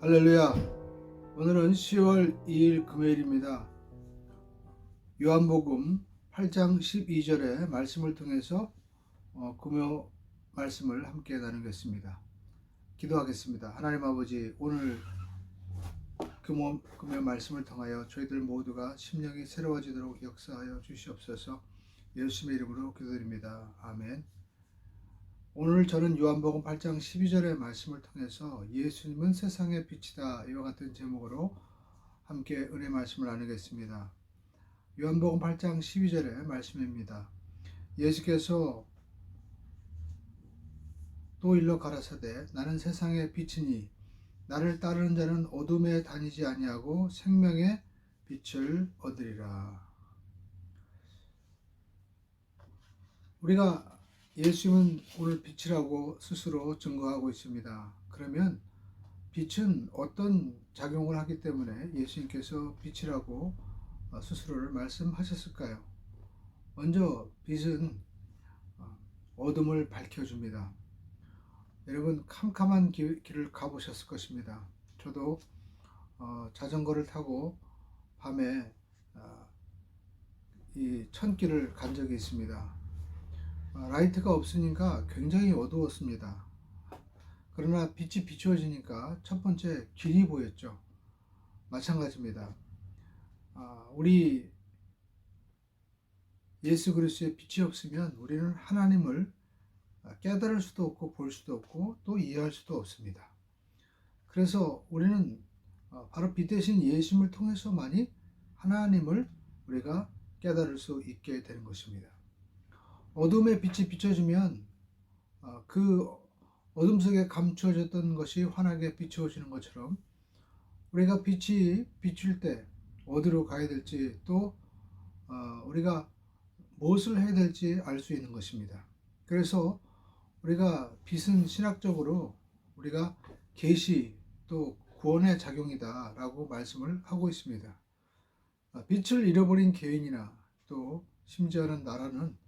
할렐루야. 오늘은 10월 2일 금요일입니다. 요한복음 8장 12절의 말씀을 통해서 금요 말씀을 함께 나누겠습니다. 기도하겠습니다. 하나님 아버지, 오늘 금요 말씀을 통하여 저희들 모두가 심령이 새로워지도록 역사하여 주시옵소서. 예수님의 이름으로 기도드립니다. 아멘. 오늘 저는 요한복음 8장 12절의 말씀을 통해서 예수님은 세상의 빛이다, 이와 같은 제목으로 함께 은혜 말씀을 나누겠습니다. 요한복음 8장 12절의 말씀입니다. 예수께서 또 일러 가라사대 나는 세상의 빛이니 나를 따르는 자는 어둠에 다니지 아니하고 생명의 빛을 얻으리라. 우리가 예수님은 오늘 빛이라고 스스로 증거하고 있습니다. 그러면 빛은 어떤 작용을 하기 때문에 예수님께서 빛이라고 스스로를 말씀하셨을까요? 먼저 빛은 어둠을 밝혀줍니다. 여러분, 캄캄한 길을 가보셨을 것입니다. 저도 자전거를 타고 밤에 이 천길을 간 적이 있습니다. 라이트가 없으니까 굉장히 어두웠습니다. 그러나 빛이 비추어지니까 첫 번째 길이 보였죠. 마찬가지입니다. 우리 예수 그리스도의 빛이 없으면 우리는 하나님을 깨달을 수도 없고 볼 수도 없고 또 이해할 수도 없습니다. 그래서 우리는 바로 빛 대신 예수님을 통해서만이 하나님을 우리가 깨달을 수 있게 되는 것입니다. 어둠의 빛이 비춰지면 그 어둠 속에 감추어졌던 것이 환하게 비추어지는 것처럼 우리가 빛이 비출 때 어디로 가야 될지 또 우리가 무엇을 해야 될지 알 수 있는 것입니다. 그래서 우리가 빛은 신학적으로 우리가 계시 또 구원의 작용이다 라고 말씀을 하고 있습니다. 빛을 잃어버린 개인이나 또 심지어는 나라는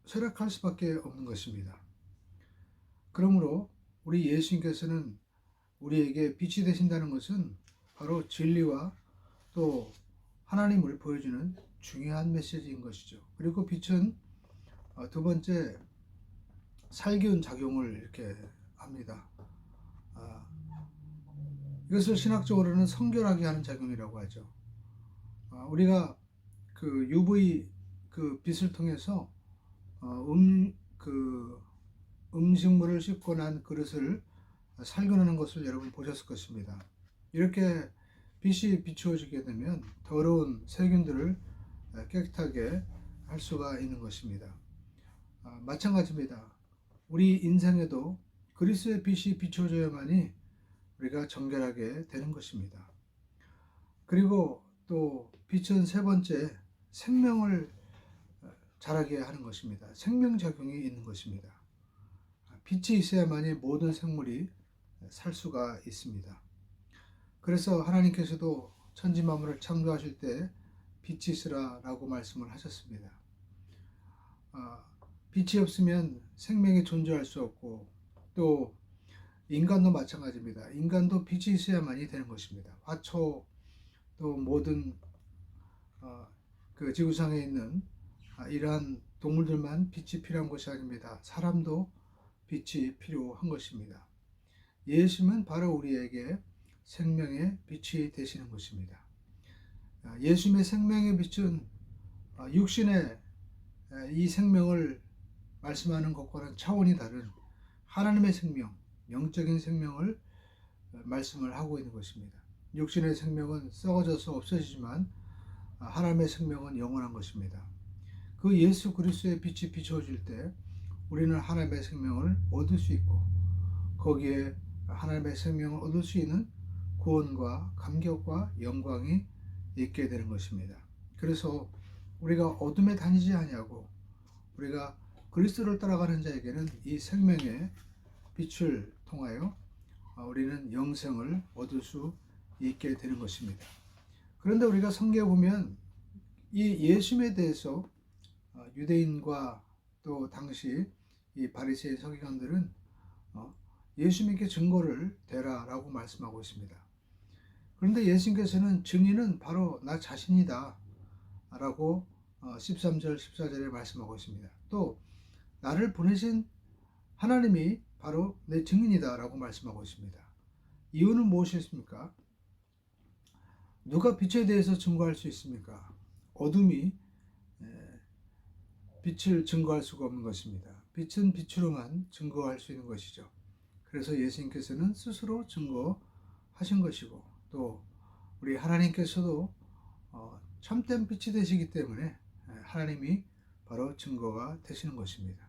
쇠락할 수밖에 없는 것입니다. 그러므로 우리 예수님께서는 우리에게 빛이 되신다는 것은 바로 진리와 또 하나님을 보여주는 중요한 메시지인 것이죠. 그리고 빛은 두 번째 살균 작용을 이렇게 합니다. 이것을 신학적으로는 성결하게 하는 작용이라고 하죠. 우리가 그 UV 그 빛을 통해서 음식물을 씻고 난 그릇을 살균하는 것을 여러분 보셨을 것입니다. 이렇게 빛이 비추어지게 되면 더러운 세균들을 깨끗하게 할 수가 있는 것입니다. 마찬가지입니다. 우리 인생에도 그리스도의 빛이 비추어져야만이 우리가 정결하게 되는 것입니다. 그리고 또 빛은 세 번째 생명을 자라게 하는 것입니다. 생명작용이 있는 것입니다. 빛이 있어야만이 모든 생물이 살 수가 있습니다. 그래서 하나님께서도 천지 만물을 창조하실 때 빛이 있으라 라고 말씀을 하셨습니다. 빛이 없으면 생명이 존재할 수 없고 또 인간도 마찬가지입니다. 인간도 빛이 있어야만이 되는 것입니다. 화초 또 모든 그 지구상에 있는 이러한 동물들만 빛이 필요한 것이 아닙니다. 사람도 빛이 필요한 것입니다. 예수님은 바로 우리에게 생명의 빛이 되시는 것입니다. 예수님의 생명의 빛은 육신의 이 생명을 말씀하는 것과는 차원이 다른 하나님의 생명, 영적인 생명을 말씀을 하고 있는 것입니다. 육신의 생명은 썩어져서 없어지지만 하나님의 생명은 영원한 것입니다. 그 예수 그리스도의 빛이 비춰질 때 우리는 하나님의 생명을 얻을 수 있고 거기에 하나님의 생명을 얻을 수 있는 구원과 감격과 영광이 있게 되는 것입니다. 그래서 우리가 어둠에 다니지 아니하고 우리가 그리스도를 따라가는 자에게는 이 생명의 빛을 통하여 우리는 영생을 얻을 수 있게 되는 것입니다. 그런데 우리가 성경에 보면 이 예수님에 대해서 유대인과 또 당시 이 바리새인 서기관들은 예수님께 증거를 대라라고 말씀하고 있습니다. 그런데 예수님께서는 증인은 바로 나 자신이다 라고 13절 14절에 말씀하고 있습니다. 또 나를 보내신 하나님이 바로 내 증인이다 라고 말씀하고 있습니다. 이유는 무엇이었습니까? 누가 빛에 대해서 증거할 수 있습니까? 어둠이 빛을 증거할 수가 없는 것입니다. 빛은 빛으로만 증거할 수 있는 것이죠. 그래서 예수님께서는 스스로 증거하신 것이고, 또 우리 하나님께서도 참된 빛이 되시기 때문에 하나님이 바로 증거가 되시는 것입니다.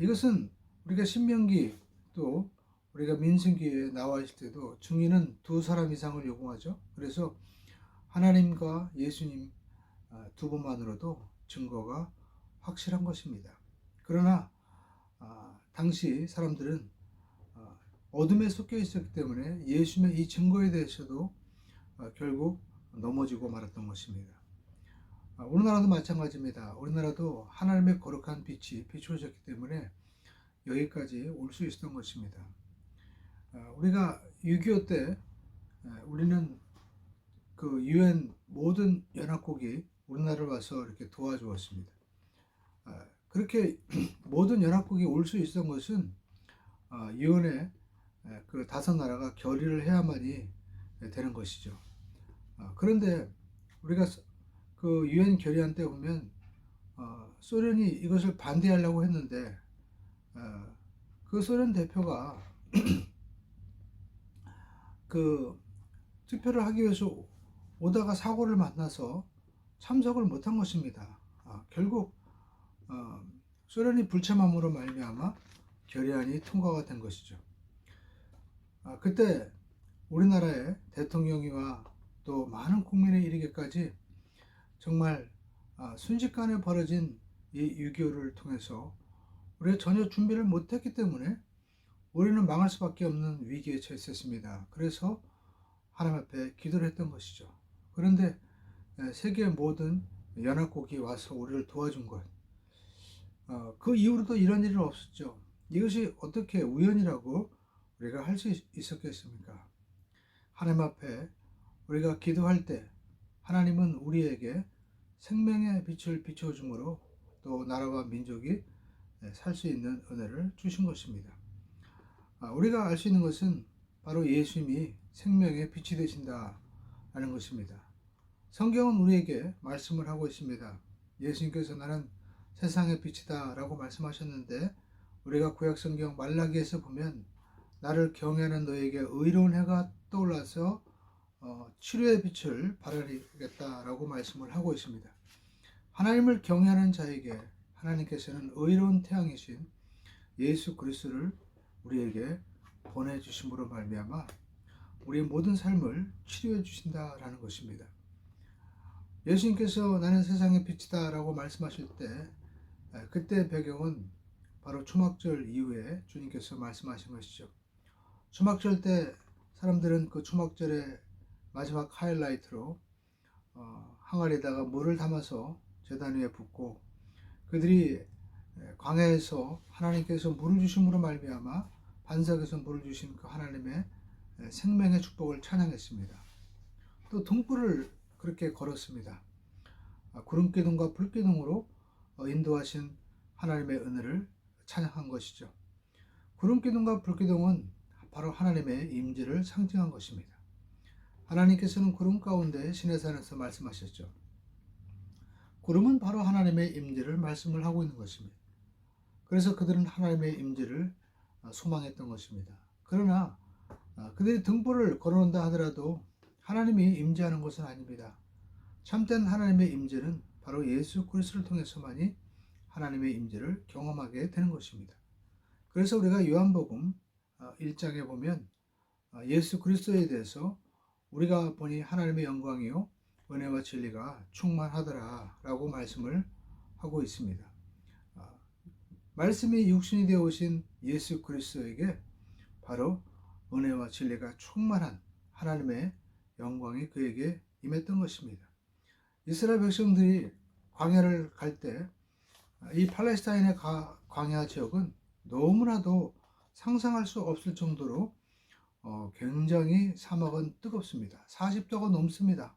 이것은 우리가 신명기 또 우리가 민수기에 나와 있을 때도 증인은 2사람 이상을 요구하죠. 그래서 하나님과 예수님 두 분만으로도 증거가 확실한 것입니다. 그러나 당시 사람들은 어둠에 섞여 있었기 때문에 예수님의 이 증거에 대해서도 결국 넘어지고 말았던 것입니다. 우리나라도 마찬가지입니다. 우리나라도 하나님의 거룩한 빛이 비추어졌기 때문에 여기까지 올 수 있었던 것입니다. 우리가 6.25 때 우리는 그 UN 모든 연합국이 우리나라를 와서 이렇게 도와주었습니다. 그렇게 모든 연합국이 올 수 있었던 것은 UN의 그 5나라가 결의를 해야만이 되는 것이죠. 그런데 우리가 그 UN 결의안 때 보면 소련이 이것을 반대하려고 했는데 그 소련 대표가 그 투표를 하기 위해서 오다가 사고를 만나서 참석을 못한 것입니다. 결국 소련이 불참함으로 말미암아 결의안이 통과가 된 것이죠. 그때 우리나라의 대통령이와 또 많은 국민에 이르기까지 정말 순식간에 벌어진 이 6.25를 통해서 우리가 전혀 준비를 못했기 때문에 우리는 망할 수밖에 없는 위기에 처했었습니다. 그래서 하나님 앞에 기도를 했던 것이죠. 그런데 세계 모든 연합국이 와서 우리를 도와준 것, 그 이후로도 이런 일은 없었죠. 이것이 어떻게 우연이라고 우리가 할 수 있었겠습니까? 하나님 앞에 우리가 기도할 때 하나님은 우리에게 생명의 빛을 비춰줌으로 또 나라와 민족이 살 수 있는 은혜를 주신 것입니다. 우리가 알 수 있는 것은 바로 예수님이 생명의 빛이 되신다라는 것입니다. 성경은 우리에게 말씀을 하고 있습니다. 예수님께서 나는 세상의 빛이다 라고 말씀하셨는데, 우리가 구약성경 말라기에서 보면 나를 경외하는 너에게 의로운 해가 떠올라서 치료의 빛을 발하리겠다라고 말씀을 하고 있습니다. 하나님을 경외하는 자에게 하나님께서는 의로운 태양이신 예수 그리스도를 우리에게 보내주심으로 말미암아 우리의 모든 삶을 치료해 주신다라는 것입니다. 예수님께서 나는 세상의 빛이다 라고 말씀하실 때 그때 배경은 바로 초막절 이후에 주님께서 말씀하신 것이죠. 초막절 때 사람들은 그 초막절의 마지막 하이라이트로 항아리에다가 물을 담아서 제단 위에 붓고 그들이 광야에서 하나님께서 물을 주심으로 말미암아 반석에서 물을 주신 그 하나님의 생명의 축복을 찬양했습니다. 또 등불을 그렇게 걸었습니다. 구름기둥과 불기둥으로 인도하신 하나님의 은혜를 찬양한 것이죠. 구름기둥과 불기둥은 바로 하나님의 임재를 상징한 것입니다. 하나님께서는 구름 가운데 시내산에서 말씀하셨죠. 구름은 바로 하나님의 임재를 말씀을 하고 있는 것입니다. 그래서 그들은 하나님의 임재를 소망했던 것입니다. 그러나 그들이 등불을 걸어놓는다 하더라도 하나님이 임재하는 것은 아닙니다. 참된 하나님의 임재는 바로 예수 그리스도를 통해서만이 하나님의 임재를 경험하게 되는 것입니다. 그래서 우리가 요한복음 1장에 보면 예수 그리스도에 대해서 우리가 보니 하나님의 영광이요 은혜와 진리가 충만하더라 라고 말씀을 하고 있습니다. 말씀이 육신이 되어 오신 예수 그리스도에게 바로 은혜와 진리가 충만한 하나님의 영광이 그에게 임했던 것입니다. 이스라엘 백성들이 광야를 갈 때 이 팔레스타인의 광야 지역은 너무나도 상상할 수 없을 정도로 굉장히 사막은 뜨겁습니다. 40도가 넘습니다.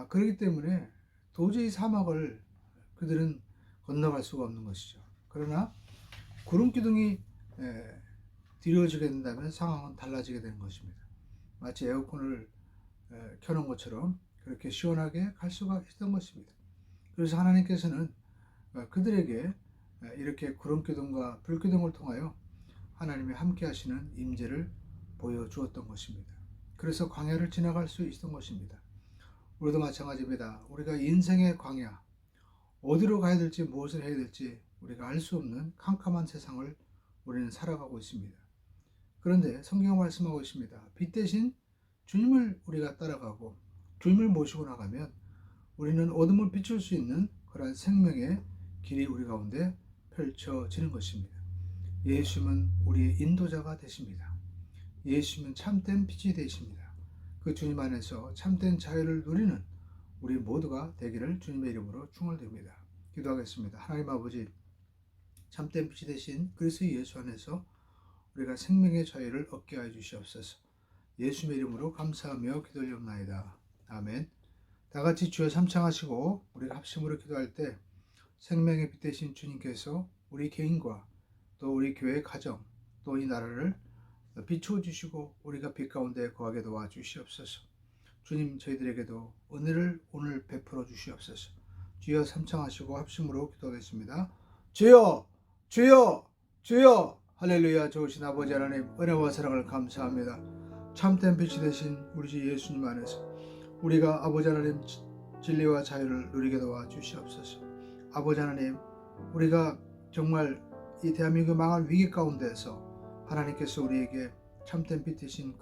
그렇기 때문에 도저히 사막을 그들은 건너갈 수가 없는 것이죠. 그러나 구름 기둥이 드려지게 된다면 상황은 달라지게 되는 것입니다. 마치 에어컨을 켜놓은 것처럼 그렇게 시원하게 갈 수가 있던 것입니다. 그래서 하나님께서는 그들에게 이렇게 구름 기둥과 불 기둥을 통하여 하나님이 함께 하시는 임재를 보여주었던 것입니다. 그래서 광야를 지나갈 수 있었던 것입니다. 우리도 마찬가지입니다. 우리가 인생의 광야, 어디로 가야 될지 무엇을 해야 될지 우리가 알 수 없는 캄캄한 세상을 우리는 살아가고 있습니다. 그런데 성경은 말씀하고 있습니다. 빛 대신 주님을 우리가 따라가고 주님을 모시고 나가면 우리는 어둠을 비출 수 있는 그러한 생명의 길이 우리 가운데 펼쳐지는 것입니다. 예수님은 우리의 인도자가 되십니다. 예수님은 참된 빛이 되십니다. 그 주님 안에서 참된 자유를 누리는 우리 모두가 되기를 주님의 이름으로 축원드립니다. 기도하겠습니다. 하나님 아버지, 참된 빛이 되신 그리스도 예수 안에서 우리가 생명의 자유를 얻게 하여 주시옵소서. 예수님의 이름으로 감사하며 기도드리옵나이다. 아멘. 다 같이 주여 삼창하시고 우리가 합심으로 기도할 때 생명의 빛 되신 주님께서 우리 개인과 또 우리 교회 가정 또 이 나라를 비추어 주시고 우리가 빛 가운데 거하게 도와 주시옵소서. 주님, 저희들에게도 은혜를 오늘 베풀어 주시옵소서. 주여 삼창하시고 합심으로 기도하겠습니다. 주여, 주여, 주여. 할렐루야. 좋으신 아버지 하나님, 은혜와 사랑을 감사합니다. 참된 빛이 되신 우리 주 예수님 안에서 우리가 아버지 하나님 진리와 자유를 누리게 도와 주시옵소서. 아버지 하나님, 우리가 정말 이 대한민국 망할 위기 가운데서 하나님께서 우리에게 참된 빛 되신